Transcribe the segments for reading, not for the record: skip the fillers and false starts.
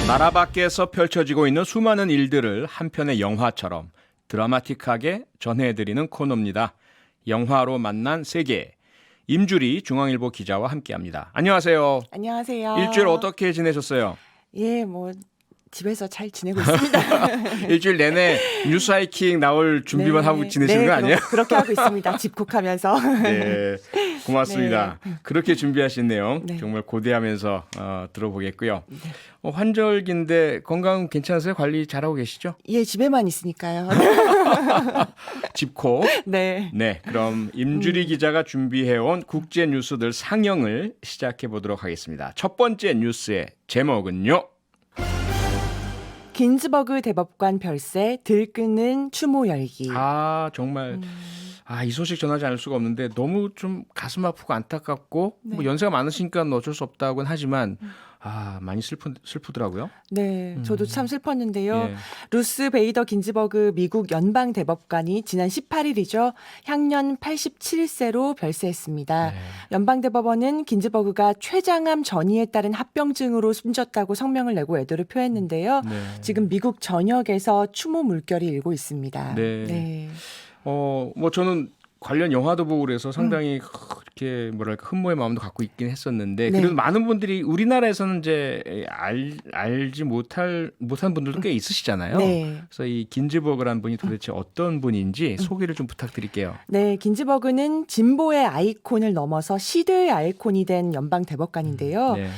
나라 밖에서 펼쳐지고 있는 수많은 일들을 한 편의 영화처럼 드라마틱하게 전해드리는 코너입니다. 영화로 만난 세계. 임주리 중앙일보 기자와 함께합니다. 안녕하세요. 안녕하세요. 일주일 어떻게 지내셨어요? 예, 뭐 집에서 잘 지내고 있습니다. 일주일 내내 뉴스 하이킹 나올 준비만 네, 하고 지내시는 거 아니에요? 그렇게 하고 있습니다. 집콕하면서. 네, 고맙습니다. 네. 그렇게 준비하신 내용 네. 정말 고대하면서 들어보겠고요. 환절기인데 건강 괜찮으세요? 관리 잘하고 계시죠? 예, 집에만 있으니까요. 집콕. 네. 네, 그럼 임주리 기자가 준비해온 국제 뉴스들 상영을 시작해 보도록 하겠습니다. 첫 번째 뉴스의 제목은요. 긴즈버그 대법관 별세 들끓는 추모 열기. 아, 정말 이 소식 전하지 않을 수가 없는데 너무 좀 가슴 아프고 안타깝고 네. 뭐 연세가 많으시니까 어쩔 수 없다고는 하지만 많이 슬프더라고요. 네, 저도 참 슬펐는데요. 예. 루스 베이더 긴즈버그 미국 연방 대법관이 지난 18일이죠. 향년 87세로 별세했습니다. 네. 연방 대법원은 긴즈버그가 췌장암 전이에 따른 합병증으로 숨졌다고 성명을 내고 애도를 표했는데요. 네. 지금 미국 전역에서 추모 물결이 일고 있습니다. 네. 뭐 저는 관련 영화도 보고 그래서 상당히 이렇게 뭐랄까 흠모의 마음도 갖고 있긴 했었는데 네. 그래도 많은 분들이 우리나라에서는 이제 알지 못한 분들도 꽤 있으시잖아요. 네. 그래서 이 긴즈버그라는 분이 도대체 어떤 분인지 소개를 좀 부탁드릴게요. 네, 긴즈버그는 진보의 아이콘을 넘어서 시대의 아이콘이 된 연방 대법관인데요. 네.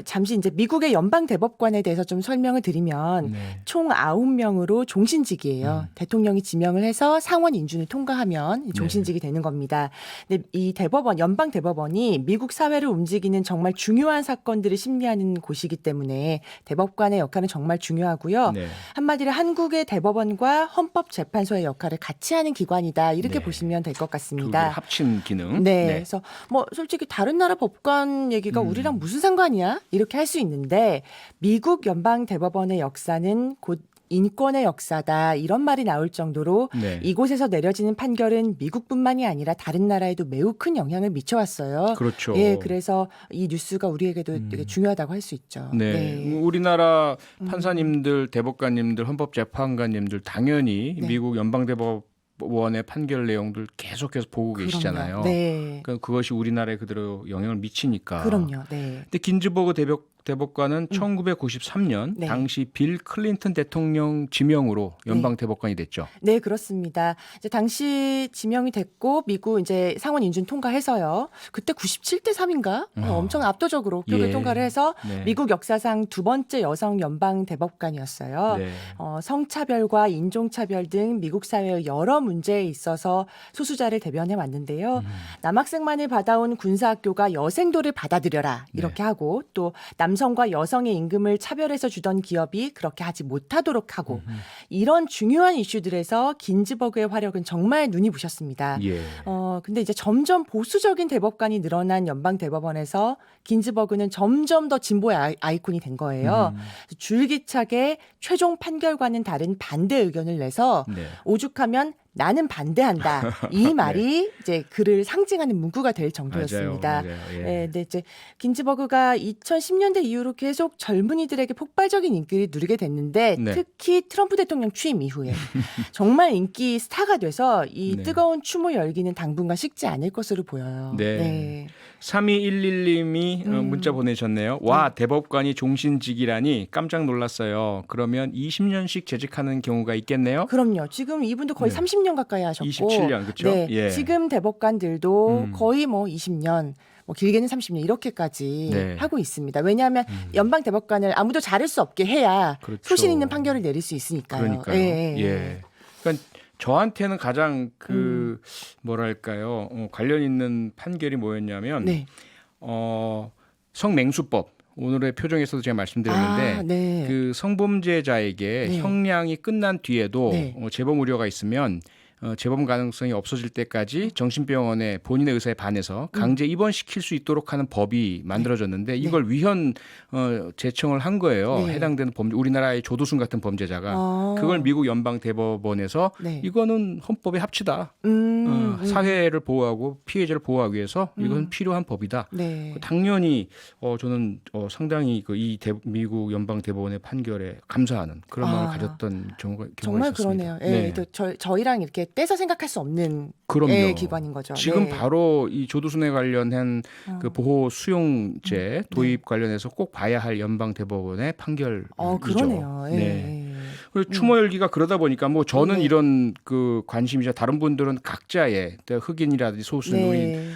잠시 이제 미국의 연방 대법관에 대해서 좀 설명을 드리면 네. 총 9명으로 종신직이에요. 대통령이 지명을 해서 상원 인준을 통과하면 종신직이 되는 겁니다. 근데 이 대법원, 연방 대법원이 미국 사회를 움직이는 정말 중요한 사건들을 심리하는 곳이기 때문에 대법관의 역할은 정말 중요하고요. 네. 한마디로 한국의 대법원과 헌법재판소의 역할을 같이 하는 기관이다. 이렇게 네. 보시면 될 것 두 개 같습니다. 합친 기능. 네. 그래서 뭐 솔직히 다른 나라 법관 얘기가 우리랑 무슨 상관이야? 이렇게 할 수 있는데 미국 연방 대법원의 역사는 곧 인권의 역사다 이런 말이 나올 정도로 네. 이곳에서 내려지는 판결은 미국뿐만이 아니라 다른 나라에도 매우 큰 영향을 미쳐왔어요. 그렇죠. 예, 그래서 이 뉴스가 우리에게도 되게 중요하다고 할 수 있죠. 네. 우리나라 판사님들, 대법관님들, 헌법재판관님들 당연히 네. 미국 연방대법원의 판결 내용들 계속해서 보고 계시잖아요. 네. 그러니까 그것이 우리나라에 그대로 영향을 미치니까. 그럼요. 네. 근데 긴즈버그 대법관은 1993년 네. 당시 빌 클린턴 대통령 지명으로 연방 대법관이 됐죠. 네, 그렇습니다. 이제 당시 지명이 됐고 미국 이제 상원 인준 통과해서요. 그때 97대 3인가? 엄청 압도적으로 표결 예. 통과를 해서 네. 미국 역사상 두 번째 여성 연방 대법관이었어요. 네. 성차별과 인종차별 등 미국 사회의 여러 문제에 있어서 소수자를 대변해 왔는데요. 남학생만을 받아온 군사학교가 여생도를 받아들여라 이렇게 하고 또 남성과 여성의 임금을 차별해서 주던 기업이 그렇게 하지 못하도록 하고 이런 중요한 이슈들에서 긴즈버그의 화력은 정말 눈이 부셨습니다. 예. 근데 이제 점점 보수적인 대법관이 늘어난 연방 대법원에서 긴즈버그는 점점 더 진보의 아이콘이 된 거예요. 줄기차게 최종 판결과는 다른 반대 의견을 내서 네. 오죽하면 나는 반대한다. 이 말이 이제 그를 상징하는 문구가 될 정도였습니다. 맞아요. 예. 네, 근데 이제 긴즈버그가 2010년대 이후로 계속 젊은이들에게 폭발적인 인기를 누리게 됐는데 네. 특히 트럼프 대통령 취임 이후에 정말 인기 스타가 돼서 이 네. 뜨거운 추모 열기는 당분간 식지 않을 것으로 보여요. 네. 3211님이 문자 보내셨네요. 와, 대법관이 종신직이라니 깜짝 놀랐어요. 그러면 20년씩 재직하는 경우가 있겠네요. 그럼요. 지금 이분도 거의 네. 30년 가까이 하셨고 27년, 그렇죠? 네, 예. 지금 대법관들도 거의 뭐 20년 뭐 길게는 30년 이렇게까지 네. 하고 있습니다. 왜냐하면 연방 대법관을 아무도 자를 수 없게 해야 그렇죠. 소신 있는 판결을 내릴 수 있으니까요. 그러니까요. 예. 그러니까 저한테는 가장 뭐랄까요? 관련 있는 판결이 뭐였냐면 네. 성맹수법. 오늘의 표정에서도 제가 말씀드렸는데 네. 그 성범죄자에게 네. 형량이 끝난 뒤에도 네. 재범 우려가 있으면 재범 가능성이 없어질 때까지 정신병원에 본인의 의사에 반해서 강제 입원시킬 수 있도록 하는 법이 만들어졌는데 이걸 위헌 제청을 한 거예요. 네. 해당되는 범죄, 우리나라의 조두순 같은 범죄자가 그걸 미국 연방 대법원에서 네. 이거는 헌법에 합치다. 사회를 보호하고 피해자를 보호하기 위해서 이건 필요한 법이다. 네. 당연히 저는 상당히 이 미국 연방 대법원의 판결에 감사하는 그런 마음을 가졌던 경우가 정말 있었습니다. 그러네요. 예, 또 저희랑 이렇게 떼서 생각할 수 없는 그럼요. 예, 기관인 거죠. 지금 네. 바로 이 조두순에 관련한 그 보호 수용제 도입 관련해서 꼭 봐야 할 연방 대법원의 판결이죠. 그러네요. 예. 네. 그리고 추모 열기가 그러다 보니까 뭐 저는 네. 이런 그 관심이죠. 다른 분들은 각자의 흑인이라든지 소수는 네.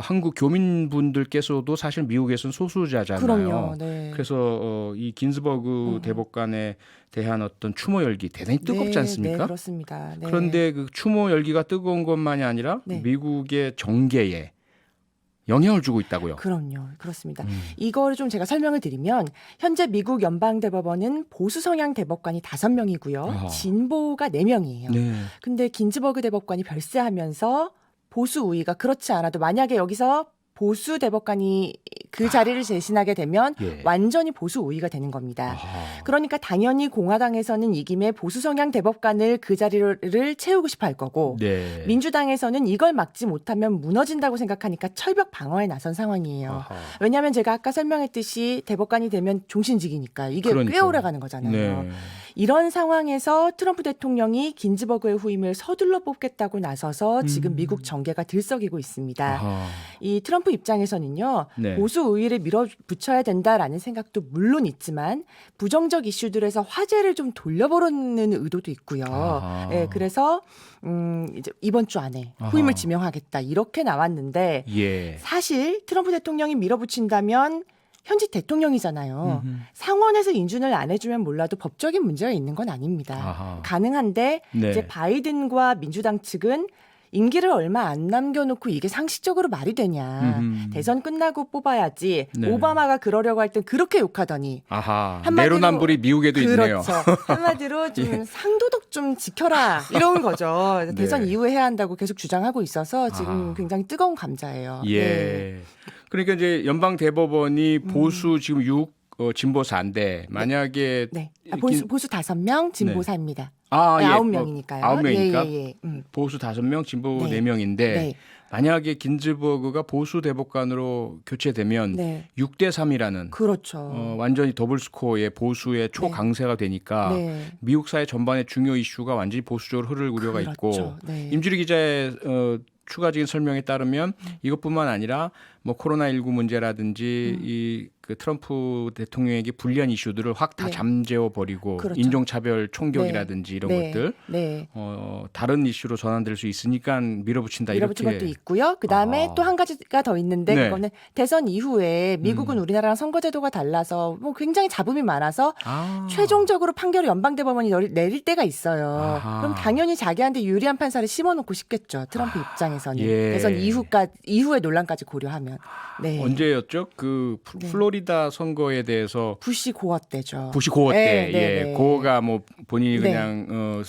한국 교민분들께서도 사실 미국에서는 소수자잖아요. 그럼요. 네. 그래서 이 긴즈버그 대법관에 대한 어떤 추모 열기 대단히 뜨겁지 네, 않습니까? 네, 그렇습니다. 네. 그런데 그 추모 열기가 뜨거운 것만이 아니라 네. 미국의 정계에 영향을 주고 있다고요. 그럼요. 그렇습니다. 이거를 좀 제가 설명을 드리면 현재 미국 연방대법원은 보수 성향 대법관이 5명이고요. 아하. 진보가 4명이에요. 네. 근데 긴즈버그 대법관이 별세하면서 보수 우위가 그렇지 않아도 만약에 여기서 보수 대법관이 그 자리를 대신하게 되면 예. 완전히 보수 우위가 되는 겁니다. 아하. 그러니까 당연히 공화당에서는 이 김에 보수 성향 대법관을 그 자리를 채우고 싶어 할 거고 네. 민주당에서는 이걸 막지 못하면 무너진다고 생각하니까 철벽 방어에 나선 상황이에요. 아하. 왜냐하면 제가 아까 설명했듯이 대법관이 되면 종신직이니까 이게 꽤 그러니까요. 오래 가는 거잖아요. 네. 이런 상황에서 트럼프 대통령이 긴즈버그의 후임을 서둘러 뽑겠다고 나서서 지금 미국 정계가 들썩이고 있습니다. 아하. 이 트럼프 입장에서는요. 네. 보수 우위를 밀어붙여야 된다라는 생각도 물론 있지만 부정적 이슈들에서 화제를 좀 돌려보려는 의도도 있고요. 아하. 예, 그래서 이제 이번 주 안에 후임을 아하. 지명하겠다 이렇게 나왔는데 예. 사실 트럼프 대통령이 밀어붙인다면 현직 대통령이잖아요. 상원에서 인준을 안 해주면 몰라도 법적인 문제가 있는 건 아닙니다. 아하. 가능한데 네. 이제 바이든과 민주당 측은 임기를 얼마 안 남겨놓고 이게 상식적으로 말이 되냐. 대선 끝나고 뽑아야지. 네. 오바마가 그러려고 할 땐 그렇게 욕하더니. 아하. 한마디로- 내로남불이 미국에도 있네요. 그렇죠. 한마디로 좀 상도덕 좀 지켜라. 이런 거죠. 대선 네. 이후에 해야 한다고 계속 주장하고 있어서 지금 아. 굉장히 뜨거운 감자예요. 예. 네. 그러니까 이제 연방 대법원이 보수 지금 6 진보 4인데 만약에 네. 보수 5명, 진보 네. 4입니다. 아, 예. 9명이니까요. 9명이니까 예, 예, 예. 보수 5명, 진보 네. 4명인데 네. 만약에 긴즈버그가 보수 대법관으로 교체되면 네. 6대 3이라는 그렇죠. 완전히 더블 스코어의 보수의 초강세가 되니까 네. 미국 사회 전반의 중요 이슈가 완전히 보수적으로 흐를 우려가 그렇죠. 있고 네. 임주리 기자의 추가적인 설명에 따르면 이것뿐만 아니라 뭐 코로나19 문제라든지 이 그 트럼프 대통령에게 불리한 이슈들을 확 다 네. 잠재워 버리고 그렇죠. 인종차별 총격이라든지 이런 네. 것들 네. 다른 이슈로 전환될 수 있으니까 밀어붙인다 밀어붙인 이렇게. 것도 있고요. 그다음에 아. 또 한 가지가 더 있는데 네. 그거는 대선 이후에 미국은 우리나라랑 선거제도가 달라서 뭐 굉장히 잡음이 많아서 아. 최종적으로 판결을 연방대법원이 내릴 때가 있어요. 아하. 그럼 당연히 자기한테 유리한 판사를 심어놓고 싶겠죠. 트럼프 입장에서는. 예. 대선 이후의 논란까지 고려하면. 네. 언제였죠? 그 네. 플로리다 선거에 대해서 부시 고어 때죠. 부시 고어 때, 네, 네, 예, 네. 고어가 뭐 본인이 네. 그냥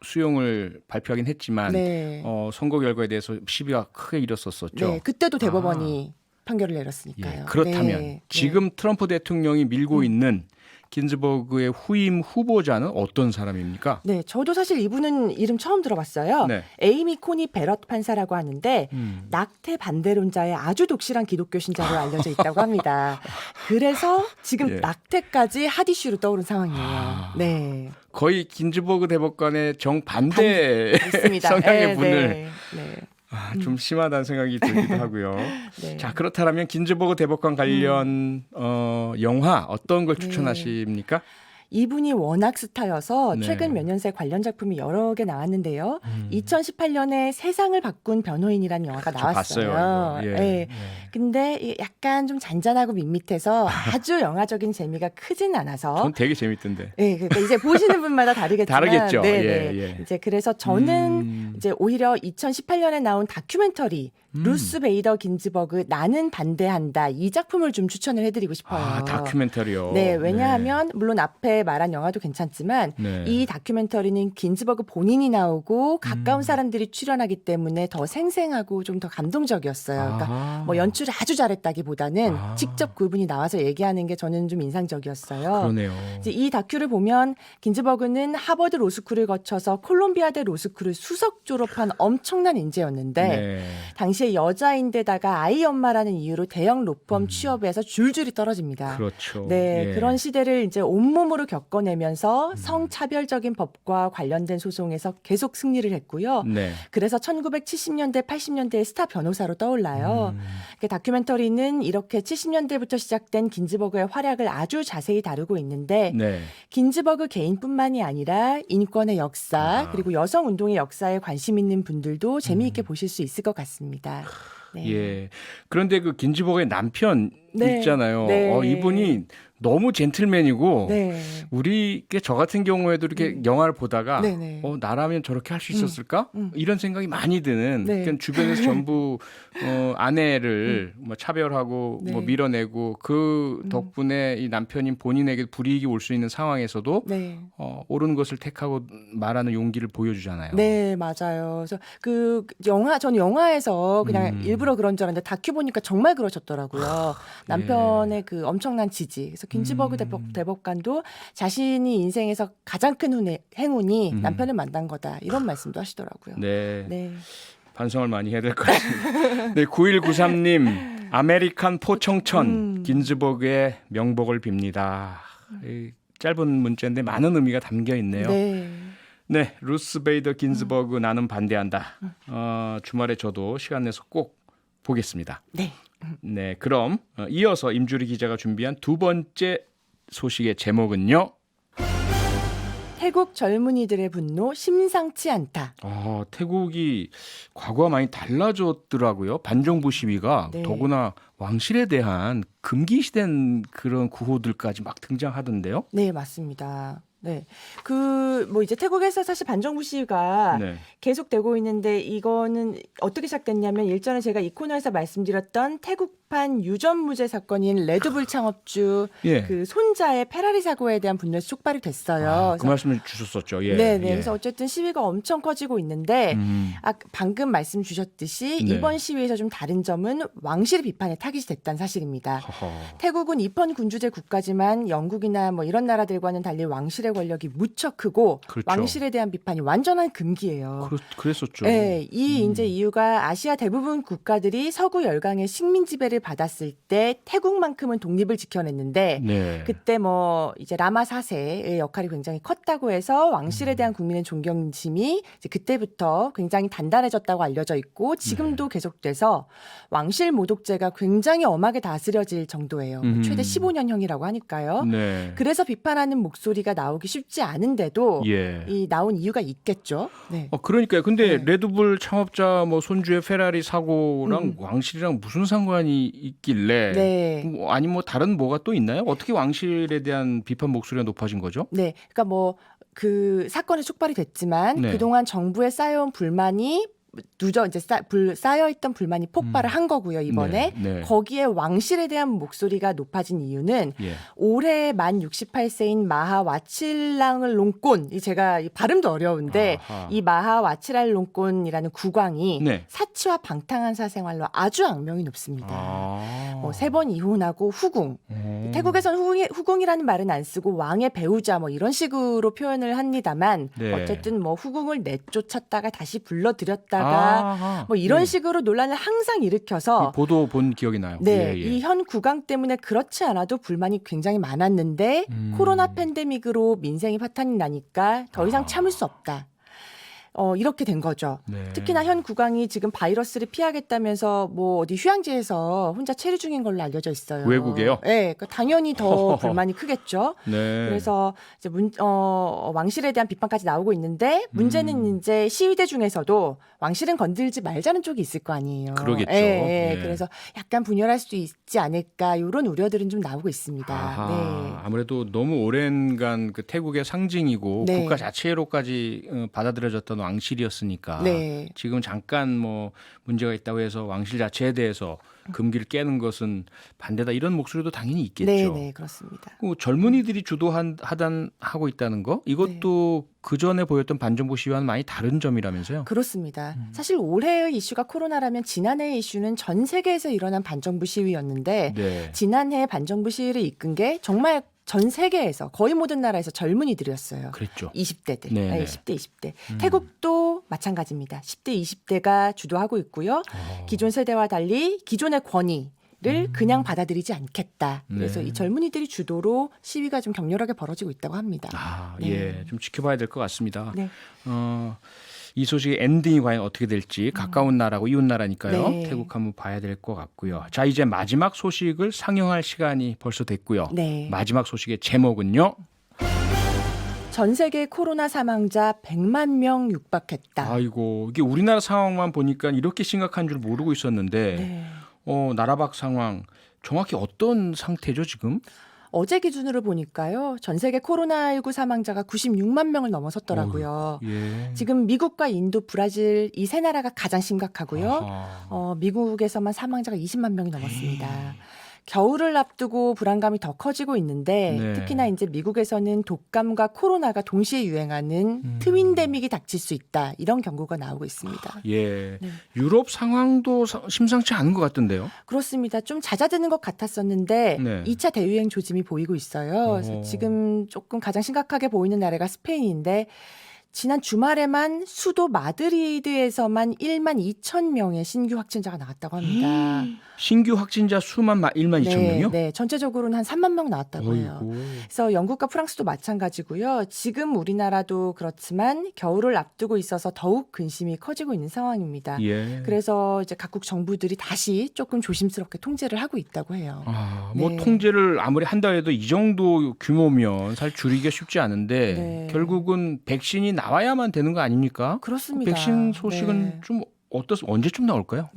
수용을 발표하긴 했지만 네. 선거 결과에 대해서 시비가 크게 일었었었죠. 네. 그때도 대법원이 판결을 내렸으니까요. 예, 그렇다면 네. 지금 트럼프 대통령이 밀고 있는 긴즈버그의 후임 후보자는 어떤 사람입니까? 네, 저도 사실 이분은 이름 처음 들어봤어요. 네. 에이미 코니 베럿 판사라고 하는데 낙태 반대론자의 아주 독실한 기독교 신자로 알려져 있다고 합니다. 그래서 지금 예. 낙태까지 핫 이슈로 떠오른 상황이에요. 네, 거의 긴즈버그 대법관의 정반대 있습니다. 성향의 네, 분을 네, 네. 좀 심하다는 생각이 들기도 하고요. 네. 자, 그렇다면 긴즈버그 대법관 관련 영화 어떤 걸 네. 추천하십니까? 이분이 워낙 스타여서 네. 최근 몇 년 새 관련 작품이 여러 개 나왔는데요. 2018년에 세상을 바꾼 변호인이라는 영화가 저 나왔어요. 봤어요. 이거. 예. 네. 근데 이게 약간 좀 잔잔하고 밋밋해서 아주 영화적인 재미가 크진 않아서 전 되게 재밌던데. 네, 그러니까 이제 보시는 분마다 다르겠지만, 다르겠죠. 네, 예, 네. 예. 이제 그래서 저는 이제 오히려 2018년에 나온 다큐멘터리 루스 베이더 긴즈버그 나는 반대한다 이 작품을 좀 추천을 해드리고 싶어요. 아, 다큐멘터리요. 네, 왜냐하면 물론 앞에 앞에 말한 영화도 괜찮지만 네. 이 다큐멘터리는 긴즈버그 본인이 나오고 가까운 사람들이 출연하기 때문에 더 생생하고 좀 더 감동적이었어요. 그러니까 아. 뭐 연출을 아주 잘했다기보다는 아. 직접 그분이 나와서 얘기하는 게 저는 좀 인상적이었어요. 그러네요. 이제 이 다큐를 보면 긴즈버그는 하버드 로스쿨을 거쳐서 콜롬비아대 로스쿨을 수석 졸업한 엄청난 인재였는데 네. 당시에 여자인데다가 아이 엄마라는 이유로 대형 로펌 취업에서 줄줄이 떨어집니다. 그렇죠. 네, 예. 그런 시대를 이제 온몸으로 겪어내면서 성차별적인 법과 관련된 소송에서 계속 승리를 했고요. 네. 그래서 1970년대, 80년대의 스타 변호사로 떠올라요. 그 다큐멘터리는 이렇게 70년대부터 시작된 긴즈버그의 활약을 아주 자세히 다루고 있는데 네. 긴즈버그 개인뿐만이 아니라 인권의 역사 그리고 여성 운동의 역사에 관심 있는 분들도 재미있게 보실 수 있을 것 같습니다. 네. 예. 그런데 그 긴즈버그의 남편 네. 있잖아요. 네. 이분이 너무 젠틀맨이고 네. 우리 저 같은 경우에도 이렇게 영화를 보다가 네네. 나라면 저렇게 할 수 있었을까? 이런 생각이 많이 드는 네. 그러니까 주변에서 전부 아내를 뭐 차별하고 네. 뭐 밀어내고 그 덕분에 이 남편인 본인에게 불이익이 올 수 있는 상황에서도 네. 옳은 것을 택하고 말하는 용기를 보여주잖아요. 네, 맞아요. 그래서 전 영화에서 그냥 일부러 그런 줄 알았는데 다큐 보니까 정말 그러셨더라고요. 남편의 그 엄청난 지지. 그래서 긴즈버그 대법관도 자신이 인생에서 가장 큰 행운이 남편을 만난 거다. 이런 말씀도 하시더라고요. 네. 네. 반성을 많이 해야 될 것 같습니다. 네, 9193님 아메리칸 포청천 긴즈버그의 명복을 빕니다. 이 짧은 문자인데 많은 의미가 담겨 있네요. 네. 네, 루스 베이더 긴즈버그 나는 반대한다. 주말에 저도 시간 내서 꼭 보겠습니다. 네. 네, 그럼 이어서 임주리 기자가 준비한 두 번째 소식의 제목은요. 태국 젊은이들의 분노 심상치 않다. 태국이 과거와 많이 달라졌더라고요. 반정부 시위가 네. 더구나 왕실에 대한 금기시된 그런 구호들까지 막 등장하던데요. 네, 맞습니다. 네. 뭐 이제 태국에서 사실 반정부 시위가 네. 계속되고 있는데 이거는 어떻게 시작됐냐면 일전에 제가 이 코너에서 말씀드렸던 태국판 유전무죄 사건인 레드불 창업주 예. 그 손자의 페라리 사고에 대한 분노에서 촉발이 됐어요. 그 말씀을 주셨었죠. 예. 네, 네. 예. 그래서 어쨌든 시위가 엄청 커지고 있는데 방금 말씀 주셨듯이 네. 이번 시위에서 좀 다른 점은 왕실의 비판에 타깃이 됐다는 사실입니다. 허허. 태국은 입헌 군주제 국가지만 영국이나 뭐 이런 나라들과는 달리 왕실의 권력이 무척 크고 그렇죠. 왕실에 대한 비판이 완전한 금기예요. 그랬었죠. 네, 이제 이유가 아시아 대부분 국가들이 서구 열강의 식민 지배를 받았을 때 태국만큼은 독립을 지켜냈는데 네. 그때 뭐 이제 라마 4세의 역할이 굉장히 컸다고 해서 왕실에 대한 국민의 존경심이 이제 그때부터 굉장히 단단해졌다고 알려져 있고 지금도 계속돼서 왕실 모독죄가 굉장히 엄하게 다스려질 정도예요. 최대 15년형이라고 하니까요. 네. 그래서 비판하는 목소리가 나오기 쉽지 않은데도 예. 이 나온 이유가 있겠죠. 네. 그러니까요. 근데 네. 레드불 창업자 뭐 손주의 페라리 사고랑 왕실이랑 무슨 상관이 있길래? 네. 아니 뭐 다른 뭐가 또 있나요? 어떻게 왕실에 대한 비판 목소리가 높아진 거죠? 네. 그러니까 뭐 그 사건에 촉발이 됐지만 네. 그동안 정부에 쌓여온 불만이 이제 쌓여있던 불만이 폭발을 한 거고요, 이번에. 네, 네. 거기에 왕실에 대한 목소리가 높아진 이유는 예. 올해 만 68세인 마하 와칠랑을롱꼰, 제가 이 발음도 어려운데 아하. 이 마하 와칠랄롱꼰이라는 국왕이 네. 사치와 방탕한 사생활로 아주 악명이 높습니다. 뭐 3번 이혼하고 후궁. 태국에선 후궁이라는 말은 안 쓰고 왕의 배우자 뭐 이런 식으로 표현을 합니다만 네. 어쨌든 뭐 후궁을 내쫓았다가 다시 불러들였다가 아하. 뭐 이런 네. 식으로 논란을 항상 일으켜서 보도 본 기억이 나요. 네, 예, 예. 이 현 국왕 때문에 그렇지 않아도 불만이 굉장히 많았는데 코로나 팬데믹으로 민생이 파탄이 나니까 더 이상 참을 수 없다. 이렇게 된 거죠. 네. 특히나 현 국왕이 지금 바이러스를 피하겠다면서 뭐 어디 휴양지에서 혼자 체류 중인 걸로 알려져 있어요. 외국에요? 네, 그러니까 당연히 더 불만이 크겠죠. 네. 그래서 이제 왕실에 대한 비판까지 나오고 있는데 문제는 이제 시위대 중에서도 왕실은 건들지 말자는 쪽이 있을 거 아니에요. 그러겠죠. 예, 예. 예. 그래서 약간 분열할 수도 있지 않을까 이런 우려들은 좀 나오고 있습니다. 아하, 네. 아무래도 너무 오랜간 그 태국의 상징이고 네. 국가 자체로까지 받아들여졌던 왕실이었으니까 네. 지금 잠깐 뭐 문제가 있다고 해서 왕실 자체에 대해서 금기를 깨는 것은 반대다 이런 목소리도 당연히 있겠죠. 네, 네, 그렇습니다. 젊은이들이 하고 있다는 거 이것도 그 전에 보였던 반정부 시위와는 많이 다른 점이라면서요? 그렇습니다. 사실 올해의 이슈가 코로나라면 지난해의 이슈는 전 세계에서 일어난 반정부 시위였는데 네. 지난해 반정부 시위를 이끈 게 정말 전 세계에서 거의 모든 나라에서 젊은이들이었어요. 그랬죠. 20대들, 네네. 10대, 20대. 태국도 마찬가지입니다. 10대, 20대가 주도하고 있고요. 기존 세대와 달리 기존의 권위를 그냥 받아들이지 않겠다. 그래서 네. 이 젊은이들이 주도로 시위가 좀 격렬하게 벌어지고 있다고 합니다. 예, 네. 좀 지켜봐야 될 것 같습니다. 네. 이 소식의 엔딩이 과연 어떻게 될지 가까운 나라고 이웃 나라니까요. 네. 태국 한번 봐야 될 것 같고요. 자, 이제 마지막 소식을 상영할 시간이 벌써 됐고요. 네. 마지막 소식의 제목은요. 전 세계 코로나 사망자 100만 명 육박했다. 아이고, 이게 우리나라 상황만 보니까 이렇게 심각한 줄 모르고 있었는데 네. 나라 밖 상황 정확히 어떤 상태죠 지금? 어제 기준으로 보니까요. 전 세계 코로나19 사망자가 96만 명을 넘어섰더라고요. 예. 지금 미국과 인도, 브라질 이 세 나라가 가장 심각하고요. 아하. 미국에서만 사망자가 20만 명이 넘었습니다. 겨울을 앞두고 불안감이 더 커지고 있는데 네. 특히나 이제 미국에서는 독감과 코로나가 동시에 유행하는 트윈데믹이 닥칠 수 있다. 이런 경고가 나오고 있습니다. 예. 네. 유럽 상황도 심상치 않은 것 같던데요. 그렇습니다. 좀 잦아드는 것 같았었는데 네. 2차 대유행 조짐이 보이고 있어요. 그래서 지금 조금 가장 심각하게 보이는 나라가 스페인인데 지난 주말에만 수도 마드리드에서만 1만 2천 명의 신규 확진자가 나왔다고 합니다. 신규 확진자 수만 1만 2천 명이요? 네, 전체적으로는 한 3만 명 나왔다고 해요. 어이구. 그래서 영국과 프랑스도 마찬가지고요. 지금 우리나라도 그렇지만 겨울을 앞두고 있어서 더욱 근심이 커지고 있는 상황입니다. 예. 그래서 이제 각국 정부들이 다시 조금 조심스럽게 통제를 하고 있다고 해요. 뭐 네. 통제를 아무리 한다 해도 이 정도 규모면 사실 줄이기가 쉽지 않은데 네. 결국은 백신이 나와야만 되는 거 아닙니까? 그렇습니다. 백신 소식은 네. 좀 언제쯤 나올까요?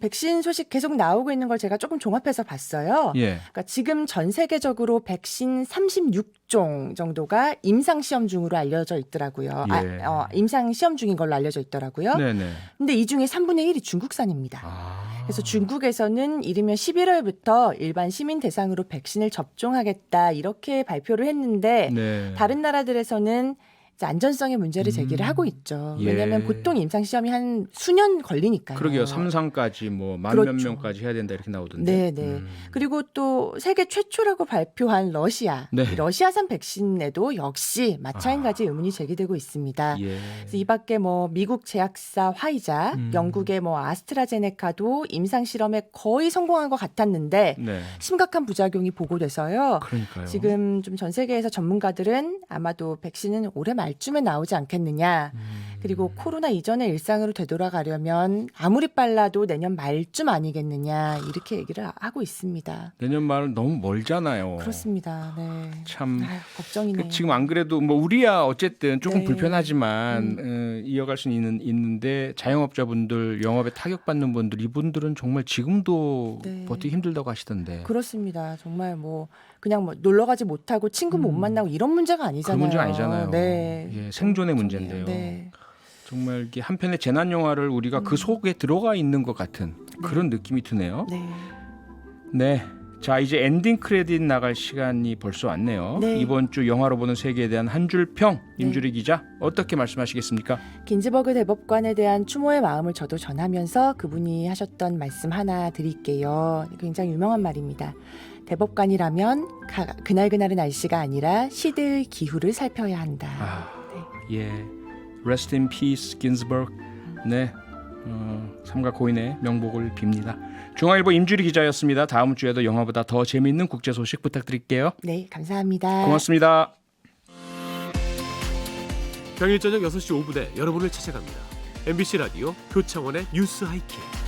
백신 소식 계속 나오고 있는 걸 제가 조금 종합해서 봤어요. 예. 그러니까 지금 전 세계적으로 백신 36종 정도가 임상 시험 중으로 알려져 있더라고요. 예. 임상 시험 중인 걸로 알려져 있더라고요. 네네. 근데 이 중에 3분의 1이 중국산입니다. 그래서 중국에서는 이르면 11월부터 일반 시민 대상으로 백신을 접종하겠다 이렇게 발표를 했는데 네. 다른 나라들에서는 이제 안전성의 문제를 제기를 하고 있죠. 예. 왜냐하면 보통 임상 시험이 한 수년 걸리니까요. 그러게요. 3상까지 뭐 만 몇 그렇죠. 명까지 해야 된다 이렇게 나오던데. 네. 그리고 또 세계 최초라고 발표한 러시아, 네. 이 러시아산 백신에도 역시 마찬가지 의문이 제기되고 있습니다. 예. 그래서 이 밖에 뭐 미국 제약사 화이자, 영국의 뭐 아스트라제네카도 임상 실험에 거의 성공한 것 같았는데 네. 심각한 부작용이 보고돼서요. 그러니까요. 지금 좀 전 세계에서 전문가들은 아마도 백신은 올해 말쯤에 나오지 않겠느냐. 그리고 코로나 이전의 일상으로 되돌아가려면 아무리 빨라도 내년 말쯤 아니겠느냐 이렇게 얘기를 하고 있습니다. 내년 말은 너무 멀잖아요. 그렇습니다. 네. 참 걱정이네요. 지금 안 그래도 뭐 우리야 어쨌든 조금 네. 불편하지만 이어갈 수는 있는데 자영업자분들 영업에 타격받는 분들 이분들은 정말 지금도 네. 버티기 힘들다고 하시던데. 그렇습니다. 정말 뭐 그냥 뭐 놀러 가지 못하고 친구 못 만나고 이런 문제가 그 아니잖아요. 문제 아니잖아요. 네. 예, 생존의 걱정이에요. 문제인데요. 네. 정말 이게 한편의 재난 영화를 우리가 그 속에 들어가 있는 것 같은 그런 느낌이 드네요. 네. 네. 자, 이제 엔딩 크레딧 나갈 시간이 벌써 왔네요. 네. 이번 주 영화로 보는 세계에 대한 한 줄 평 임주리 기자 어떻게 말씀하시겠습니까? 긴즈버그 대법관에 대한 추모의 마음을 저도 전하면서 그분이 하셨던 말씀 하나 드릴게요. 굉장히 유명한 말입니다. 대법관이라면 그날그날의 날씨가 아니라 시대의 기후를 살펴야 한다. 예. Rest in peace, Ginsburg. 네. 삼가 고인의 명복을 빕니다. 중앙일보 임주리 기자였습니다. 다음 주에도 영화보다 더 재미있는 국제 소식 부탁드릴게요. 네, 감사합니다. 고맙습니다. 평일 저녁 6시 5분에 여러분을 찾아갑니다. MBC 라디오 표창원의 뉴스 하이킥.